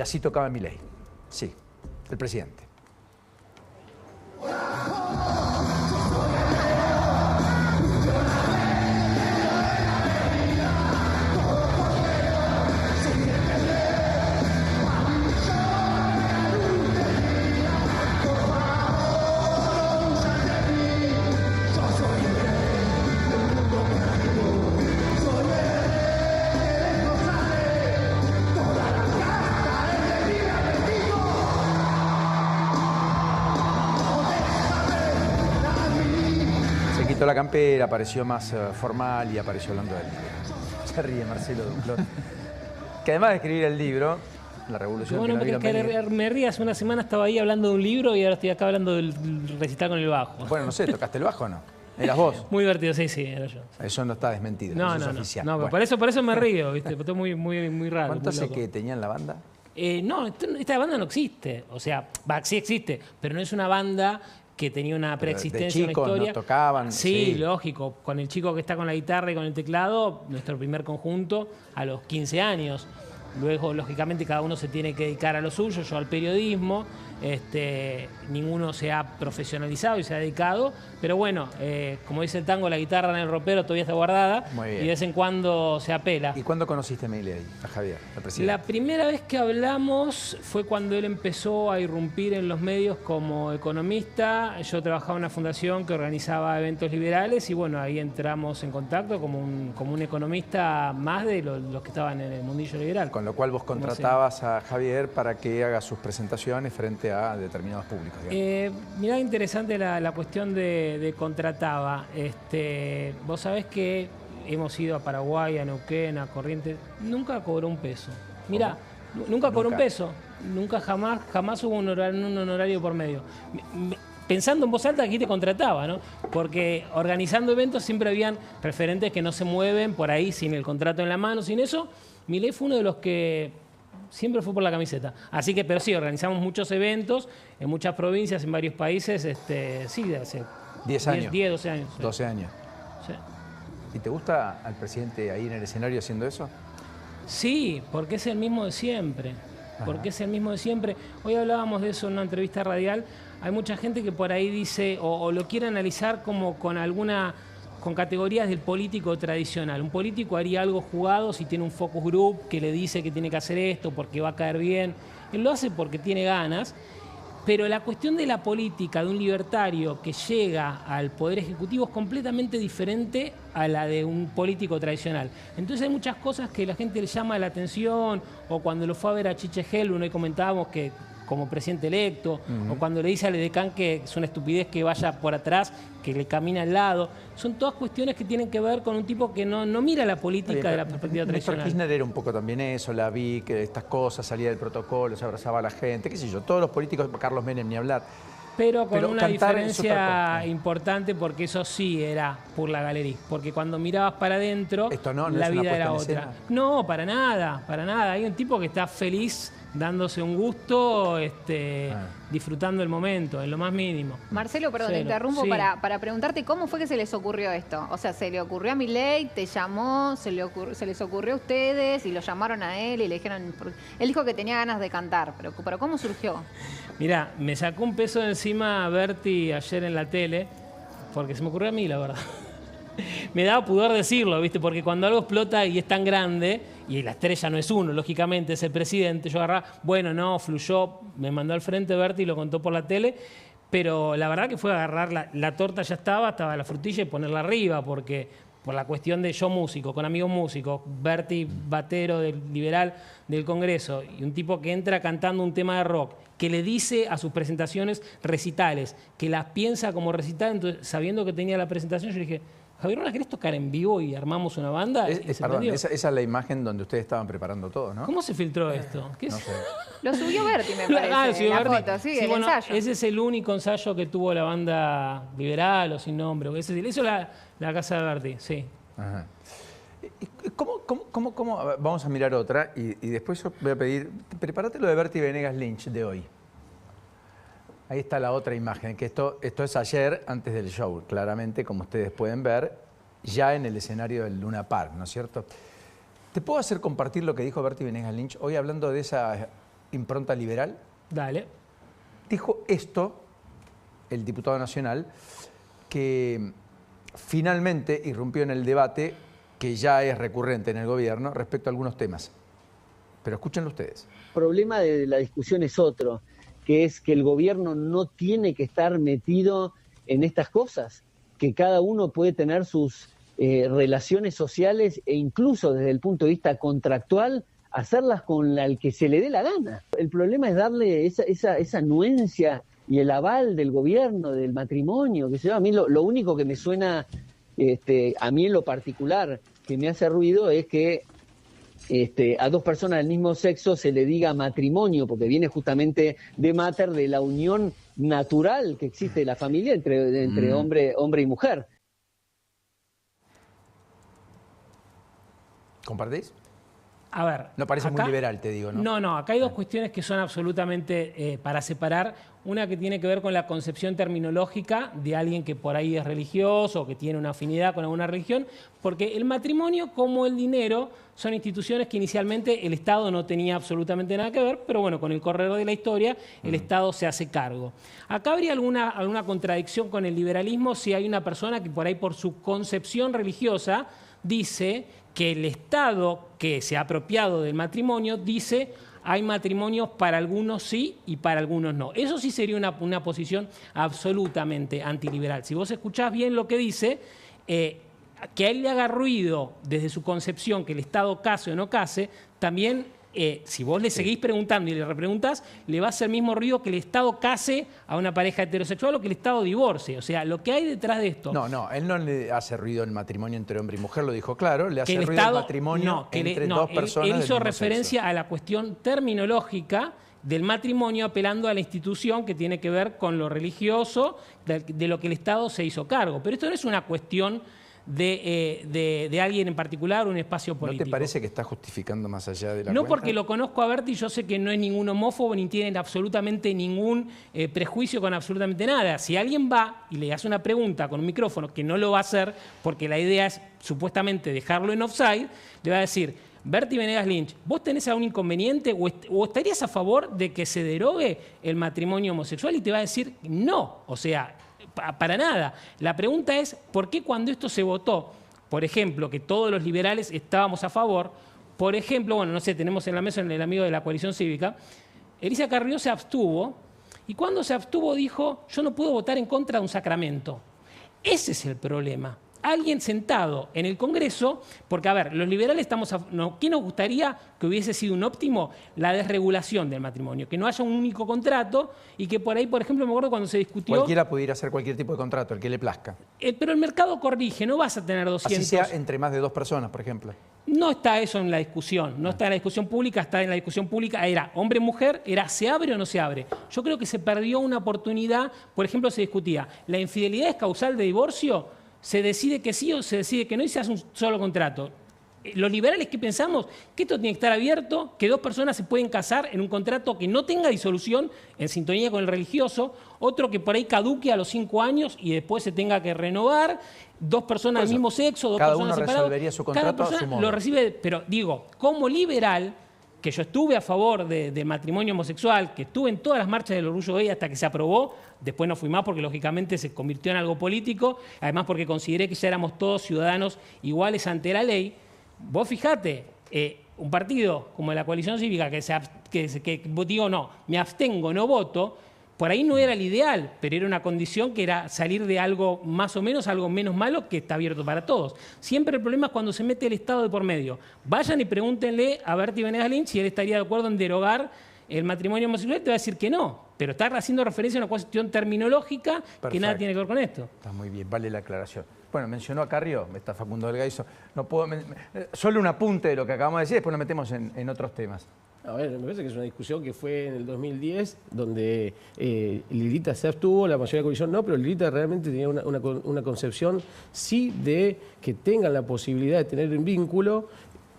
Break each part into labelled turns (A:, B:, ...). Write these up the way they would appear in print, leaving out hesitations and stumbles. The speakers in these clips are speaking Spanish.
A: Así tocaba Milei. Sí, el presidente. Quitó la campera, apareció más formal y apareció hablando del libro. Se ríe Marcelo Duclos. Que además de escribir el libro, La Revolución
B: bueno,
A: que no vieron venir...
B: me ríe, hace una semana estaba ahí hablando de un libro y ahora estoy acá hablando del recital con el bajo.
A: Bueno, no sé, ¿tocaste el bajo o no? ¿Eras vos?
B: Muy divertido, sí, era yo. Sí.
A: Eso no está desmentido,
B: No,
A: eso
B: no,
A: es oficial.
B: no,
A: bueno.
B: por eso me río, ¿viste? Porque es muy raro.
A: ¿Cuánto
B: muy
A: hace
B: loco.
A: que tenían la banda?
B: No, esta banda no existe. O sea, sí existe, pero no es una banda que tenía una preexistencia,
A: de chicos,
B: una historia.
A: ¿no tocaban?
B: Sí, lógico. Con el chico que está con la guitarra y con el teclado, nuestro primer conjunto, a los 15 años. Luego, lógicamente, cada uno se tiene que dedicar a lo suyo, yo al periodismo. Ninguno se ha profesionalizado y se ha dedicado. Pero bueno, como dice el tango, la guitarra en el ropero todavía está guardada.
A: Muy bien.
B: Y de vez en cuando se apela.
A: ¿Y cuándo conociste a Milei, a Javier, al presidente?
B: La primera vez que hablamos fue cuando él empezó a irrumpir en los medios como economista. Yo trabajaba en una fundación que organizaba eventos liberales y bueno, ahí entramos en contacto como un economista más de los que estaban en el mundillo liberal.
A: Con lo cual vos contratabas a Javier para que haga sus presentaciones frente a determinados públicos.
B: Mirá, interesante la cuestión de contrataba. Vos sabés que hemos ido a Paraguay, a Neuquén, a Corrientes. Nunca cobró un peso. Mirá, nunca cobró un peso. Nunca, jamás hubo un honorario por medio. Pensando en voz alta, aquí te contrataba, ¿no? Porque organizando eventos siempre habían referentes que no se mueven por ahí sin el contrato en la mano, sin eso. Milei fue uno de los que siempre fue por la camiseta. Así que, pero sí, organizamos muchos eventos en muchas provincias, en varios países, sí, de hace
A: 10 años.
B: 10, 12 años. Sí.
A: 12 años.
B: Sí.
A: ¿Y te gusta al presidente ahí en el escenario haciendo eso?
B: Sí, porque es el mismo de siempre. Porque es el mismo de siempre. Hoy hablábamos de eso en una entrevista radial. Hay mucha gente que por ahí dice, o lo quiere analizar como con categorías del político tradicional. Un político haría algo jugado si tiene un focus group que le dice que tiene que hacer esto porque va a caer bien. Él lo hace porque tiene ganas. Pero la cuestión de la política, de un libertario que llega al Poder Ejecutivo es completamente diferente a la de un político tradicional. Entonces hay muchas cosas que la gente le llama la atención, o cuando lo fue a ver a Chiche Helblum, hoy comentábamos que como presidente electo, o cuando le dice al edecán que es una estupidez que vaya por atrás, que le camina al lado. Son todas cuestiones que tienen que ver con un tipo que no mira la política de la perspectiva tradicional.
A: Kirchner era un poco también eso, la vi, que estas cosas, salía del protocolo, se abrazaba a la gente, qué sé yo, todos los políticos, Carlos Menem ni hablar.
B: Pero con una diferencia
A: es
B: importante, porque eso sí era por la galería. Porque cuando mirabas para adentro,
A: no
B: la
A: es
B: vida
A: una
B: era
A: puesta en
B: otra.
A: escena.
B: No, para nada, para nada. Hay un tipo que está feliz, dándose un gusto, disfrutando el momento, en lo más mínimo.
C: Marcelo, perdón, te interrumpo para preguntarte cómo fue que se les ocurrió esto. O sea, ¿se le ocurrió a Milei, te llamó, se les ocurrió a ustedes y lo llamaron a él y le dijeron... Él dijo que tenía ganas de cantar, pero ¿cómo surgió?
B: Mirá, me sacó un peso de encima Berti ayer en la tele, porque se me ocurrió a mí, la verdad. Me daba pudor decirlo, ¿viste? Porque cuando algo explota y es tan grande, y la estrella no es uno, lógicamente, es el presidente, yo agarraba, bueno, no, fluyó, me mandó al frente Berti y lo contó por la tele, pero la verdad que fue agarrar la torta, ya estaba la frutilla y ponerla arriba, porque por la cuestión de yo músico, con amigos músicos, Berti batero del liberal del Congreso, y un tipo que entra cantando un tema de rock, que le dice a sus presentaciones recitales, que las piensa como recital, entonces sabiendo que tenía la presentación, yo dije, Javier, ¿no querés tocar en vivo y armamos una banda?
A: Perdón, esa es la imagen donde ustedes estaban preparando todo, ¿no?
B: ¿Cómo se filtró esto?
A: No sé.
C: Lo subió Berti, me parece, la foto, sí, el ensayo.
B: Ese es el único ensayo que tuvo la banda liberal o sin nombre. Eso es la casa de Berti, sí.
A: Ajá. ¿Cómo? Vamos a mirar otra y después yo voy a pedir, prepárate lo de Berti Venegas Lynch de hoy. Ahí está la otra imagen, que esto es ayer, antes del show, claramente, como ustedes pueden ver, ya en el escenario del Luna Park, ¿no es cierto? ¿Te puedo hacer compartir lo que dijo Berti Venegas Lynch hoy hablando de esa impronta liberal.
B: Dale.
A: Dijo esto, el diputado nacional, que finalmente irrumpió en el debate que ya es recurrente en el gobierno respecto a algunos temas. Pero escúchenlo ustedes.
D: El problema de la discusión es otro, que es que el gobierno no tiene que estar metido en estas cosas, que cada uno puede tener sus relaciones sociales e incluso desde el punto de vista contractual hacerlas con el que se le dé la gana. El problema es darle esa anuencia y el aval del gobierno, del matrimonio, que se a mí lo único que me suena, a mí en lo particular, que me hace ruido es que a dos personas del mismo sexo se le diga matrimonio, porque viene justamente de mater, de la unión natural que existe en la familia entre hombre y mujer.
A: ¿Compartís?
B: A ver.
A: No parece
B: acá,
A: muy liberal, te digo, ¿no?
B: No, acá hay dos cuestiones que son absolutamente para separar. Una que tiene que ver con la concepción terminológica de alguien que por ahí es religioso o que tiene una afinidad con alguna religión, porque el matrimonio como el dinero son instituciones que inicialmente el Estado no tenía absolutamente nada que ver, pero bueno, con el correr de la historia el Estado se hace cargo. Acá habría alguna contradicción con el liberalismo si hay una persona que por ahí por su concepción religiosa dice que el Estado que se ha apropiado del matrimonio dice hay matrimonios para algunos sí y para algunos no. Eso sí sería una posición absolutamente antiliberal. Si vos escuchás bien lo que dice, que a él le haga ruido desde su concepción que el Estado case o no case, también si vos le seguís preguntando y le repreguntás, le va a hacer el mismo ruido que el Estado case a una pareja heterosexual o que el Estado divorcie. O sea, lo que hay detrás de esto...
A: No, él no le hace ruido el matrimonio entre hombre y mujer, lo dijo claro, le hace ruido el matrimonio entre dos personas.
B: Él hizo referencia a la cuestión terminológica del matrimonio apelando a la institución que tiene que ver con lo religioso, de lo que el Estado se hizo cargo. Pero esto no es una cuestión de alguien en particular o un espacio político.
A: ¿No te parece que está justificando más allá de la
B: No,
A: cuenta?
B: porque lo conozco a Berti, yo sé que no es ningún homófobo ni tienen absolutamente ningún prejuicio con absolutamente nada. Si alguien va y le hace una pregunta con un micrófono, que no lo va a hacer porque la idea es supuestamente dejarlo en offside, le va a decir: Berti Venegas Lynch, ¿vos tenés algún inconveniente o estarías a favor de que se derogue el matrimonio homosexual? Y te va a decir no, o sea, para nada. La pregunta es, ¿por qué cuando esto se votó, por ejemplo, que todos los liberales estábamos a favor, por ejemplo, bueno, no sé, tenemos en la mesa el amigo de la coalición cívica, Elisa Carrió se abstuvo, y cuando se abstuvo dijo, yo no puedo votar en contra de un sacramento. Ese es el problema. Alguien sentado en el Congreso, porque a ver, los liberales estamos ¿qué nos gustaría que hubiese sido un óptimo? La desregulación del matrimonio, que no haya un único contrato y que por ahí, por ejemplo, me acuerdo cuando se discutió...
A: Cualquiera pudiera hacer cualquier tipo de contrato, el que le plazca.
B: Pero el mercado corrige, no vas a tener 200...
A: Así sea entre más de dos personas, por ejemplo.
B: No está eso en la discusión, no está en la discusión pública, está en la discusión pública, era hombre-mujer, era ¿se abre o no se abre? Yo creo que se perdió una oportunidad, por ejemplo, se discutía, ¿la infidelidad es causal de divorcio? Se decide que sí o se decide que no y se hace un solo contrato. Los liberales, ¿qué pensamos? Que esto tiene que estar abierto, que dos personas se pueden casar en un contrato que no tenga disolución en sintonía con el religioso, otro que por ahí caduque a los 5 años y después se tenga que renovar, dos personas del mismo sexo, dos personas separadas.
A: Cada uno resolvería su contrato a su modo.
B: Lo recibe, pero digo, como liberal, que yo estuve a favor del matrimonio homosexual, que estuve en todas las marchas del orgullo gay hasta que se aprobó, después no fui más porque lógicamente se convirtió en algo político, además porque consideré que ya éramos todos ciudadanos iguales ante la ley. Vos fijate, un partido como la coalición cívica que digo no, me abstengo, no voto, por ahí no era el ideal, pero era una condición que era salir de algo más o menos, algo menos malo que está abierto para todos. Siempre el problema es cuando se mete el Estado de por medio. Vayan y pregúntenle a Berti Venegas Lynch si él estaría de acuerdo en derogar el matrimonio homosexual, te va a decir que no, pero está haciendo referencia a una cuestión terminológica. Perfecto. Que nada tiene que ver con esto.
A: Está muy bien, vale la aclaración. Bueno, mencionó a Carrió, está Facundo Delgaizo. No puedo, solo un apunte de lo que acabamos de decir, después nos metemos en otros temas.
E: A ver, me parece que es una discusión que fue en el 2010, donde Lilita se abstuvo, la mayoría de la coalición no, pero Lilita realmente tenía una concepción sí de que tengan la posibilidad de tener un vínculo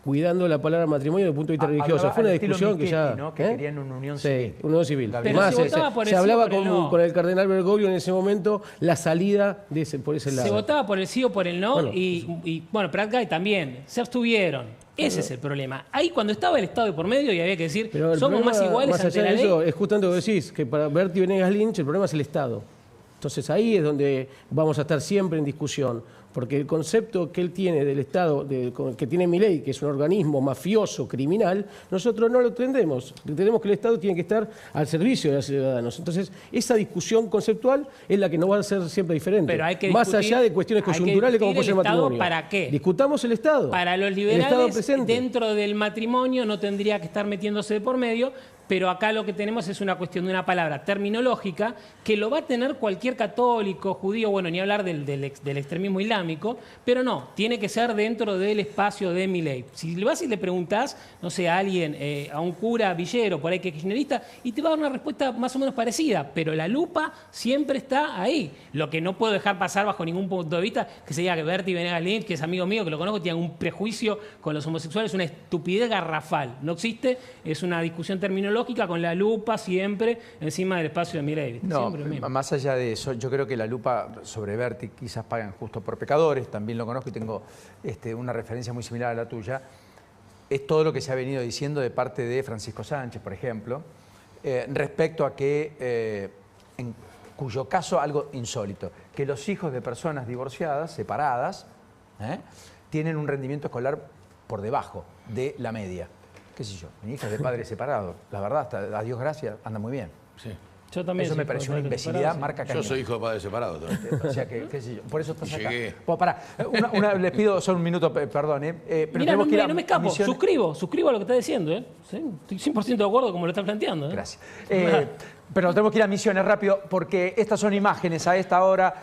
E: cuidando la palabra matrimonio desde el punto de vista religioso. Fue una discusión que ya...
A: ¿no? Que querían una unión
E: civil. Sí, unión civil.
B: Pero
E: más,
B: se votaba por el
E: se
B: sí
E: hablaba
B: o por el no.
E: con el cardenal Bergoglio en ese momento la salida por ese lado.
B: Se votaba por el sí o por el no, bueno, y Pratt Guy también. Se abstuvieron. Ese es el problema. Ahí cuando estaba el Estado de por medio y había que decir, somos más iguales
E: más
B: ante
E: allá
B: la ley.
E: de eso, es justamente lo que decís, que para Berti Venegas Lynch el problema es el Estado. Entonces ahí es donde vamos a estar siempre en discusión, porque el concepto que él tiene del Estado, que tiene Milei, que es un organismo mafioso, criminal, nosotros no lo entendemos. Entendemos que el Estado tiene que estar al servicio de los ciudadanos. Entonces esa discusión conceptual es la que nos va a ser siempre diferente.
B: Pero hay que
E: más allá de cuestiones coyunturales como puede ser el matrimonio.
B: ¿Para qué?
E: Discutamos el Estado.
B: Para los liberales, dentro del matrimonio no tendría que estar metiéndose de por medio, pero acá lo que tenemos es una cuestión de una palabra terminológica que lo va a tener cualquier católico, judío, bueno, ni hablar del extremismo islámico, pero no, tiene que ser dentro del espacio de Milei. Si vas y le preguntás, no sé, a alguien, a un cura villero, por ahí que es kirchnerista, y te va a dar una respuesta más o menos parecida, pero la lupa siempre está ahí. Lo que no puedo dejar pasar bajo ningún punto de vista, que sería que Berti Venegas Lynch, que es amigo mío, que lo conozco, tiene un prejuicio con los homosexuales, una estupidez garrafal. No existe, es una discusión terminológica con la lupa siempre encima del espacio de Milei.
A: No, más allá de eso, yo creo que la lupa sobre Berti quizás pagan justo por pecadores, también lo conozco y tengo una referencia muy similar a la tuya. Es todo lo que se ha venido diciendo de parte de Francisco Sánchez, por ejemplo, respecto a que, en cuyo caso algo insólito, que los hijos de personas divorciadas, separadas, tienen un rendimiento escolar por debajo de la media. Qué sé yo, mi hija es de padres separados. La verdad, hasta, a Dios gracias, anda muy bien.
E: Sí.
B: Yo también.
A: Eso me pareció una imbecilidad, marca cañón.
F: Yo soy hijo de padres separados también.
A: O sea, que, qué sé yo, por eso estás acá.
F: Llegué.
A: Bueno, pará, les pido solo un minuto, perdón. Pero
B: mira,
A: tenemos que ir a
B: no me escapo,
A: misiones.
B: suscribo a lo que está diciendo. ¿Sí? Estoy 100% de acuerdo como lo está planteando.
A: Gracias. Pero tenemos que ir a Misiones rápido porque estas son imágenes a esta hora